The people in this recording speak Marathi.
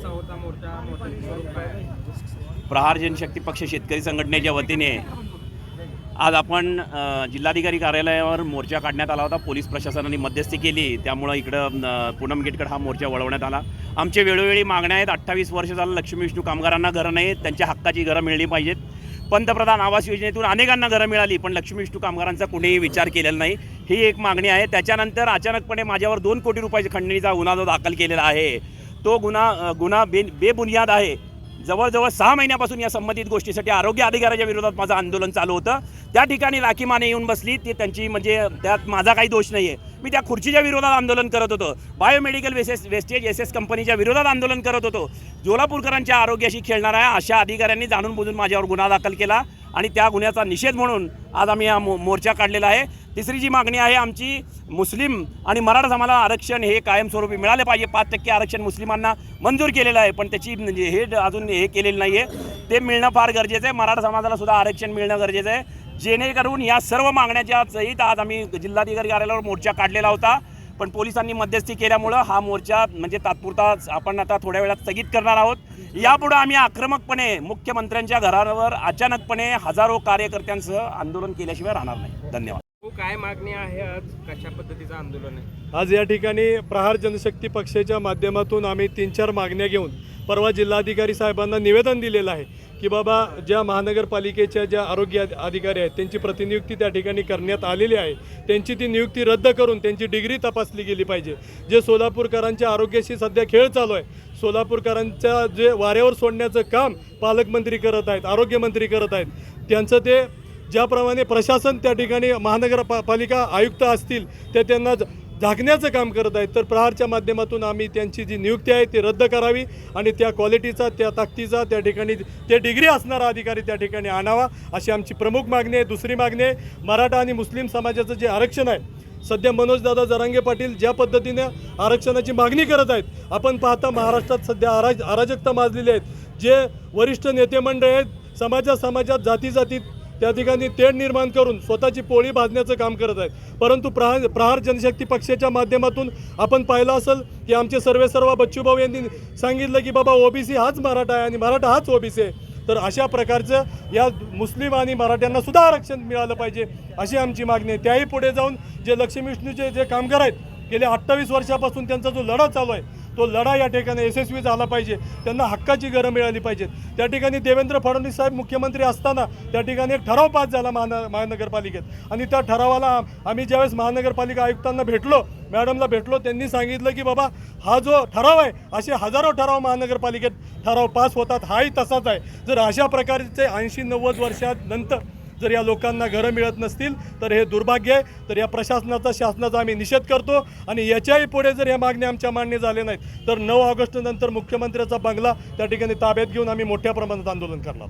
कसा होता मोर्चा, मोर्चाचं स्वरूप काय आहे? प्रहार जनशक्ती पक्ष शेतकरी संघटनेच्या वतीने आज आपण जिल्हाधिकारी कार्यालयावर मोर्चा काढण्यात आला होता। पोलीस प्रशासनाने मध्यस्थी केली, त्यामुळे इकडं पूनम गेटकडे हा मोर्चा वळवण्यात आला। आमचे वेळोवेळी मागण्या आहेत। 28 वर्ष झालं लक्ष्मी विष्णू कामगारांना घरं नाहीत, त्यांच्या हक्काची घरं मिळली पाहिजेत। पंतप्रधान आवास योजनेतून अनेकांना घरं मिळाली, पण लक्ष्मी विष्णू कामगारांचा कुणीही विचार केलेला नाही, ही एक मागणी आहे। त्याच्यानंतर अचानकपणे माझ्यावर 2 कोटी रुपयाच्या खंडणीचा गुन्हा जो दाखल केलेला आहे, तो गुन्हा बेबुनियाद आहे। जवळजवळ 6 महिन्यापासून या संबंधित गोष्टीसाठी आरोग्य अधिकाऱ्याच्या विरोधात माझं आंदोलन चालू होतं। त्या ठिकाणी राखी माने येऊन बसली, ती त्यांची म्हणजे त्यात माझा काही दोष नाही आहे। मी त्या खुर्चीच्या विरोधात आंदोलन करत होतो, बायोमेडिकल वेस्टेज एस कंपनीच्या विरोधात आंदोलन करत होतो। जोलापूरकरांच्या आरोग्याशी खेळणाऱ्या अशा अधिकाऱ्यांनी जाणून बुजून माझ्यावर गुन्हा दाखल केला आणि त्या गुन्ह्याचा निषेध म्हणून आज आम्ही हा मोर्चा काढलेला आहे। तिसरी जी मागणी आहे आमची, मुस्लिम आणि मराठा समाजाला आरक्षण हे कायमस्वरूपी मिळाले पाहिजे। 5% आरक्षण मुस्लिमांना मंजूर केलेलं आहे, पण त्याची म्हणजे हे अजून हे केलेलं नाही आहे, ते मिळणं फार गरजेचं आहे। मराठा समाजाला सुद्धा आरक्षण मिळणं गरजेचं आहे, जेणेकरून या सर्व मागण्याच्या सहित आज आम्ही जिल्हाधिकारी कार्यालयावर मोर्चा काढलेला होता। पण पोलिसांनी मध्यस्थी केल्यामुळं हा मोर्चा म्हणजे तात्पुरता आपण आता थोड्या वेळात स्थगित करणार आहोत। यापुढे आम्ही आक्रमकपणे मुख्यमंत्र्यांच्या घरावर अचानकपणे हजारो कार्यकर्त्यांसह आंदोलन केल्याशिवाय राहणार नाही। धन्यवाद। काय मागणी आहे, आज कशा पद्धतीचं आंदोलन आहे? आज या ठिकाणी प्रहार जनशक्ती पक्षाच्या माध्यमातून आम्ही 3-4 मागण्या घेऊन परवा जिल्हाधिकारी साहेबांना निवेदन दिलेलं आहे की बाबा ज्या महानगरपालिकेच्या ज्या आरोग्य अधिकारी आहेत त्यांची प्रतिनियुक्ती त्या ठिकाणी करण्यात आलेली आहे, त्यांची ती नियुक्ती रद्द करून त्यांची डिग्री तपासली गेली पाहिजे। जे सोलापूरकरांच्या आरोग्याशी सध्या खेळ चालू आहे, सोलापूरकरांच्या जे वाऱ्यावर सोडण्याचं काम पालकमंत्री करत आहेत, आरोग्यमंत्री करत आहेत, त्यांचं ते ज्याप्रमाणे प्रशासन त्या ठिकाणी महानगरपालिका आयुक्त असतील ते त्यांना झाकण्याचं काम करत आहेत, तर प्रहारच्या माध्यमातून आम्ही त्यांची जी नियुक्ती आहे ती रद्द करावी आणि त्या क्वालिटीचा, त्या ताकदीचा त्या ठिकाणी ते डिग्री असणारा अधिकारी त्या ठिकाणी आणावा, अशी आमची प्रमुख मागणी आहे। दुसरी मागणी आहे, मराठा आणि मुस्लिम समाजाचं जे आरक्षण आहे, सध्या मनोजदादा जरांगे पाटील ज्या पद्धतीने आरक्षणाची मागणी करत आहेत, आपण पाहता महाराष्ट्रात सध्या अराजकता माजलेली आहेत। जे वरिष्ठ नेते मंडळ आहेत, समाजात जातीत त्या ठिकाणी तेढ निर्माण करून स्वतःची पोळी भाजण्याचं काम करत आहेत। परंतु प्रहार जनशक्ती पक्षाच्या माध्यमातून आपण पाहिलं असेल की आमचे सर्वेसर्वा बच्चूभाऊ यांनी सांगितलं की बाबा ओबीसी हाच मराठा आहे आणि मराठा हाच ओबीसी आहे, तर अशा प्रकारचं या मुस्लिम आणि मराठ्यांना सुद्धा आरक्षण मिळालं पाहिजे अशी आमची मागणी आहे। त्याही पुढे जाऊन जे लक्ष्मी विष्णूचे जे कामगार आहेत, गेल्या 28 वर्षापासून त्यांचा जो लढा चालू आहे, तो लढा या ठिकाणी यशस्वी झाला पाहिजे, त्यांना हक्काची घरं मिळाली पाहिजेत। त्या ठिकाणी देवेंद्र फडणवीस साहेब मुख्यमंत्री असताना त्या ठिकाणी एक ठराव पास झाला महानगरपालिकेत आणि त्या ठरावाला आम्ही ज्यावेळेस महानगरपालिका आयुक्तांना भेटलो, मॅडमला भेटलो, त्यांनी सांगितलं की बाबा हा जो ठराव आहे, असे हजारो ठराव महानगरपालिकेत ठराव पास होतात, हाही तसाच आहे। जर अशा प्रकारचे 80-90 वर्षानंतर जर या लोकांना घरं मिळत नसतील तर हे दुर्भाग्य आहे। तर या शासनाचा आम्ही निषेध करतो आणि याच्याही पुढे जर या मागण्या आमच्या मान्य झाल्या नाहीत तर 9 ऑगस्ट नंतर मुख्यमंत्र्याचा बंगला त्या ठिकाणी ताब्यात घेऊन आम्ही मोठ्या प्रमाणात आंदोलन करणार।